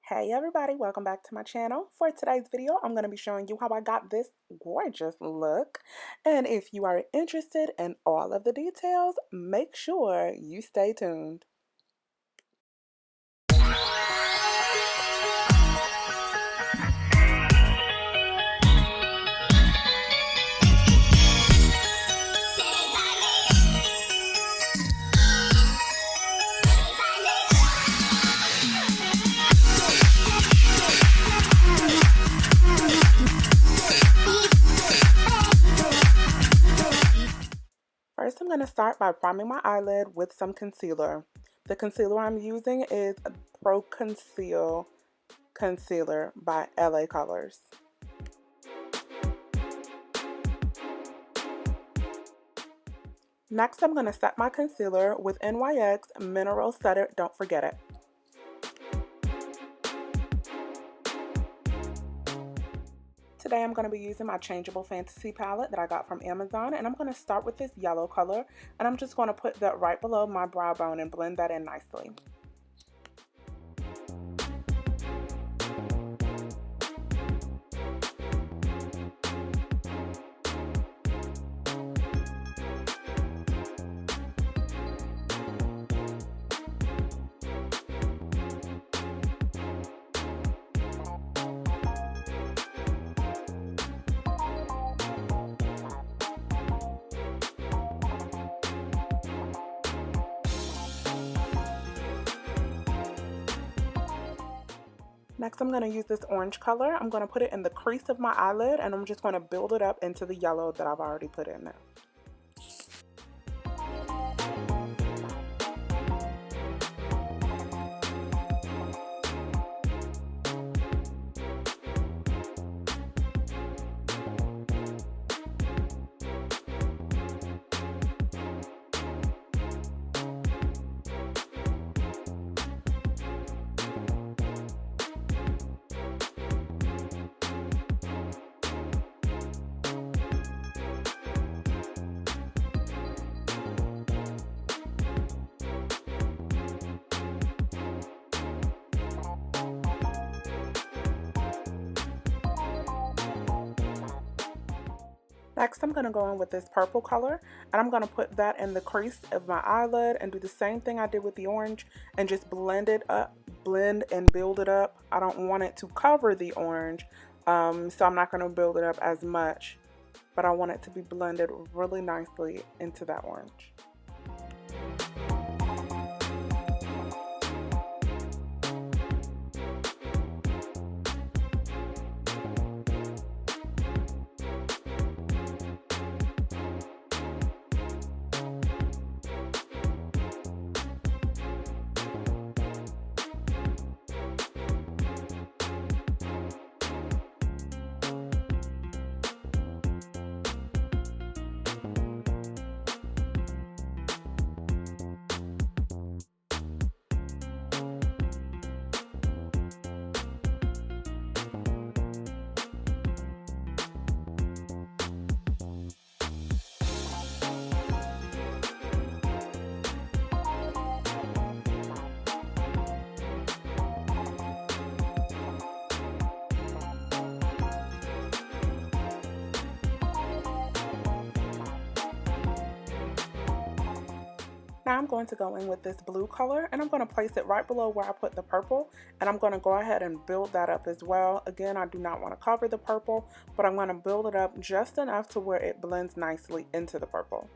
Hey everybody, welcome back to my channel. For today's video, I'm going to be showing you how I got this gorgeous look. And if you are interested in all of the details, make sure you stay tuned. First, I'm going to start by priming my eyelid with some concealer. The concealer I'm using is Conceal Concealer by LA Colors. Next, I'm going to set my concealer with NYX Mineral Setter, don't forget it. Today I'm going to be using my changeable fantasy palette that I got from Amazon, and I'm going to start with this yellow color, and I'm just going to put that right below my brow bone and blend that in nicely. Next, I'm going to use this orange color. I'm going to put it in the crease of my eyelid, and I'm just going to build it up into the yellow that I've already put in there. Next, I'm going to go in with this purple color, and I'm going to put that in the crease of my eyelid and do the same thing I did with the orange and just blend it up, blend and build it up. I don't want it to cover the orange, so I'm not going to build it up as much, but I want it to be blended really nicely into that orange. Now I'm going to go in with this blue color, and I'm going to place it right below where I put the purple, and I'm going to go ahead and build that up as well. Again, I do not want to cover the purple, but I'm going to build it up just enough to where it blends nicely into the purple.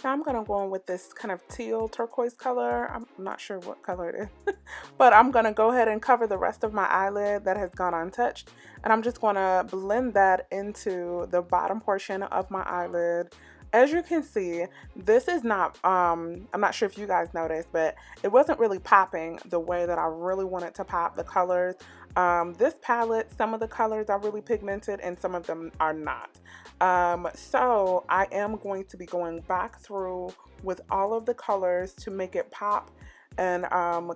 Now I'm going to go in with this kind of teal turquoise color. I'm not sure what color it is, but I'm going to go ahead and cover the rest of my eyelid that has gone untouched. And I'm just going to blend that into the bottom portion of my eyelid. As you can see, this is not, I'm not sure if you guys noticed, but it wasn't really popping the way that I really wanted to pop the colors. This palette, some of the colors are really pigmented and some of them are not. So I am going to be going back through with all of the colors to make it pop and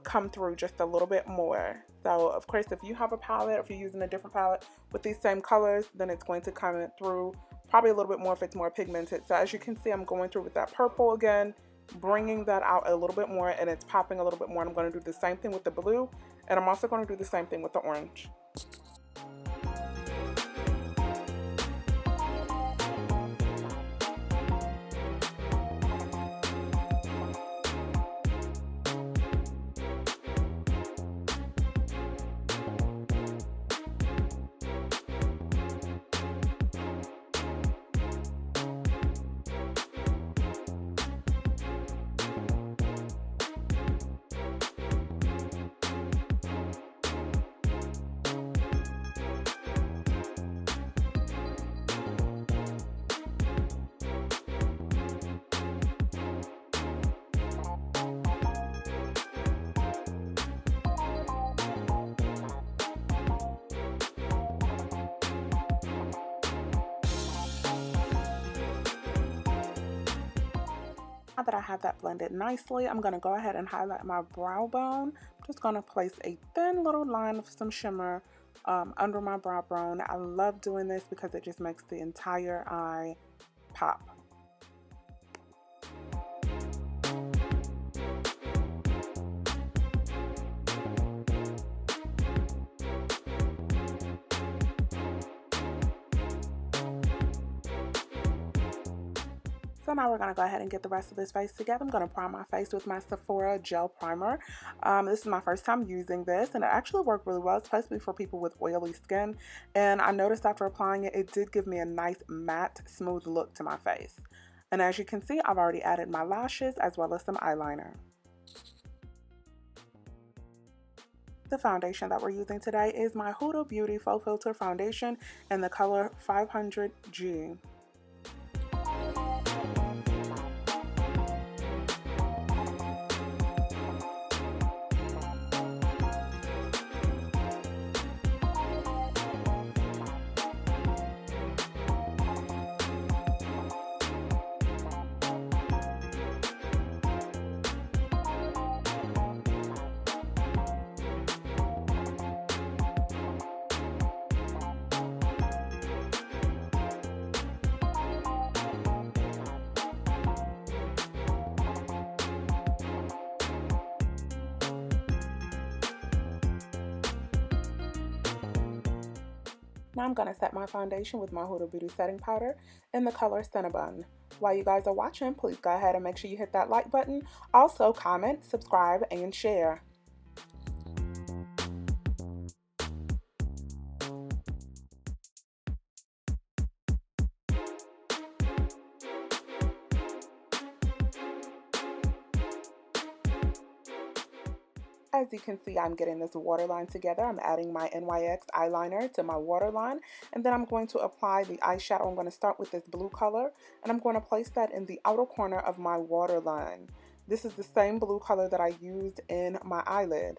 come through just a little bit more. So of course, if you have a palette, if you're using a different palette with these same colors, then it's going to come through probably a little bit more if it's more pigmented. So as you can see, I'm going through with that purple again, bringing that out a little bit more, and it's popping a little bit more. And I'm going to do the same thing with the blue, and I'm also going to do the same thing with the orange. Now that I have that blended nicely, I'm going to go ahead and highlight my brow bone. I'm just going to place a thin little line of some shimmer under my brow bone. I love doing this because it just makes the entire eye pop. So now we're going to go ahead and get the rest of this face together. I'm going to prime my face with my Sephora gel primer. This is my first time using this, and it actually worked really well, especially for people with oily skin. And I noticed after applying it, it did give me a nice matte, smooth look to my face. And as you can see, I've already added my lashes as well as some eyeliner. The foundation that we're using today is my Huda Beauty Faux Filter Foundation in the color 500G. Now I'm going to set my foundation with my Huda Beauty setting powder in the color Cinnabon. While you guys are watching, please go ahead and make sure you hit that like button. Also comment, subscribe, and share. As you can see, I'm getting this waterline together. I'm adding my NYX eyeliner to my waterline, and then I'm going to apply the eyeshadow. I'm going to start with this blue color, and I'm going to place that in the outer corner of my waterline. This is the same blue color that I used in my eyelid.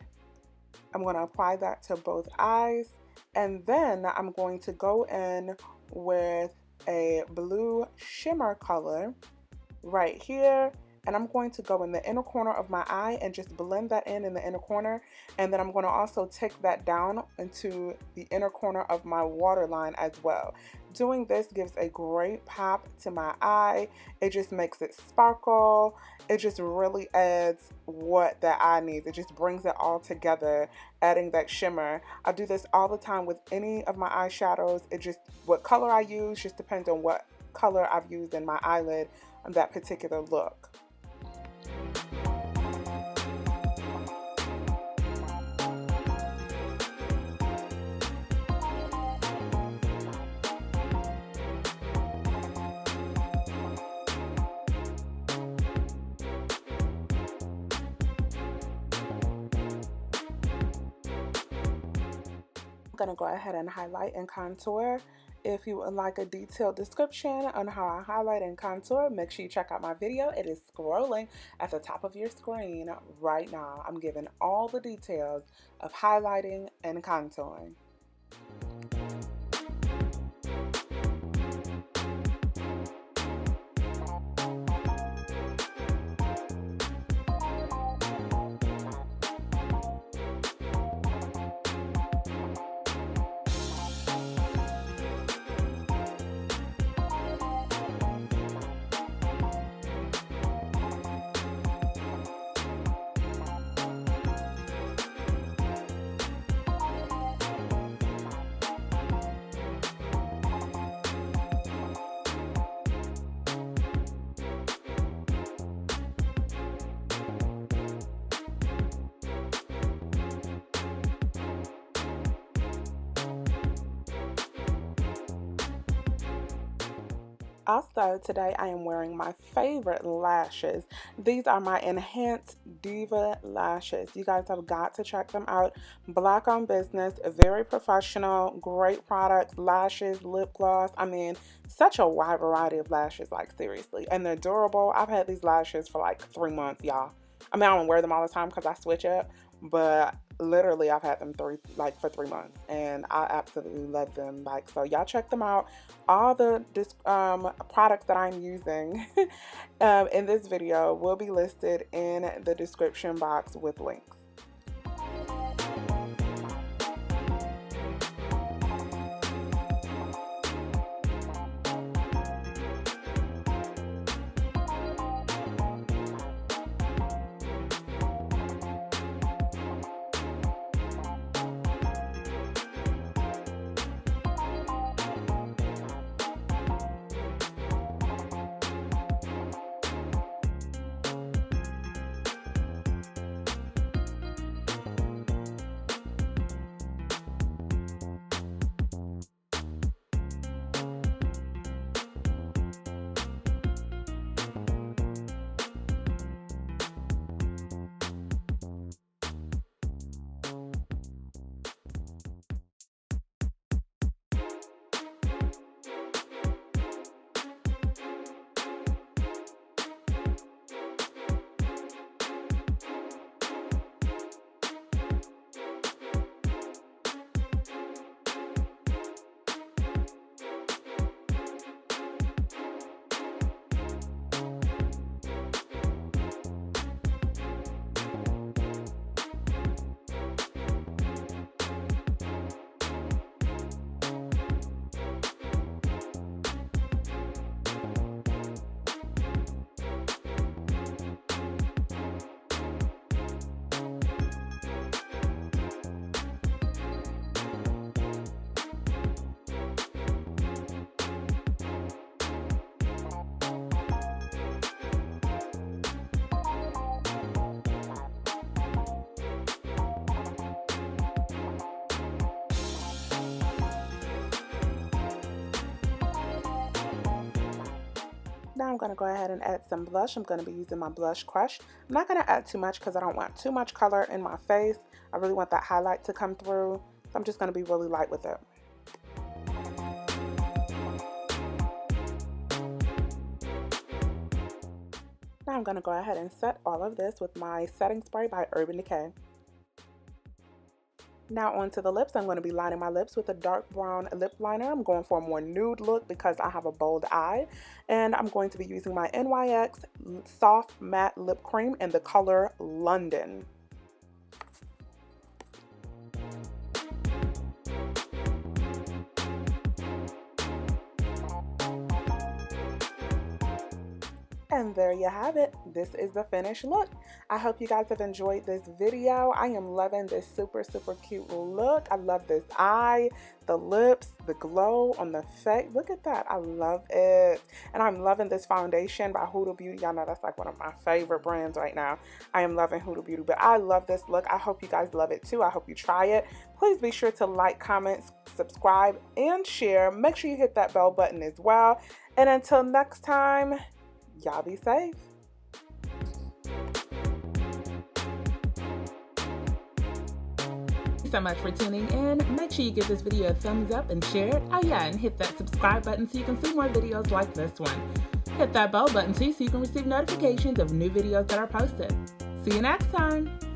I'm going to apply that to both eyes, and then I'm going to go in with a blue shimmer color right here. And I'm going to go in the inner corner of my eye and just blend that in the inner corner. And then I'm going to also take that down into the inner corner of my waterline as well. Doing this gives a great pop to my eye. It just makes it sparkle. It just really adds what that eye needs. It just brings it all together, adding that shimmer. I do this all the time with any of my eyeshadows. It just, what color I use just depends on what color I've used in my eyelid on that particular look. going to go ahead and highlight and contour. If you would like a detailed description on how I highlight and contour, make sure you check out my video. It is scrolling at the top of your screen right now. I'm giving all the details of highlighting and contouring. Also, today I am wearing my favorite lashes. These are my enhanced Diva Lashes. You guys have got to check them out. Black owned business, very professional, great products, lashes, lip gloss. I mean, such a wide variety of lashes, like seriously. And they're durable. I've had these lashes for like 3 months, y'all. I mean, I don't wear them all the time because I switch up, but literally I've had them for 3 months and I absolutely love them. Like, so y'all check them out. All the products that I'm using in this video will be listed in the description box with links. Now I'm going to go ahead and add some blush. I'm going to be using my Blush Crush. I'm not going to add too much because I don't want too much color in my face. I really want that highlight to come through. So I'm just going to be really light with it. Now I'm going to go ahead and set all of this with my setting spray by Urban Decay. Now onto the lips. I'm going to be lining my lips with a dark brown lip liner. I'm going for a more nude look because I have a bold eye. And I'm going to be using my NYX Soft Matte Lip Cream in the color London. And there you have it. This is the finished look. I hope you guys have enjoyed this video. I am loving this super, super cute look. I love this eye, the lips, the glow on the face. Look at that. I love it. And I'm loving this foundation by Huda Beauty. Y'all know that's like one of my favorite brands right now. I am loving Huda Beauty, but I love this look. I hope you guys love it too. I hope you try it. Please be sure to like, comment, subscribe, and share. Make sure you hit that bell button as well. And until next time, y'all be safe. so much for tuning in. Make sure you give this video a thumbs up and share it. Oh yeah, and hit that subscribe button so you can see more videos like this one. Hit that bell button too so you can receive notifications of new videos that are posted. See you next time.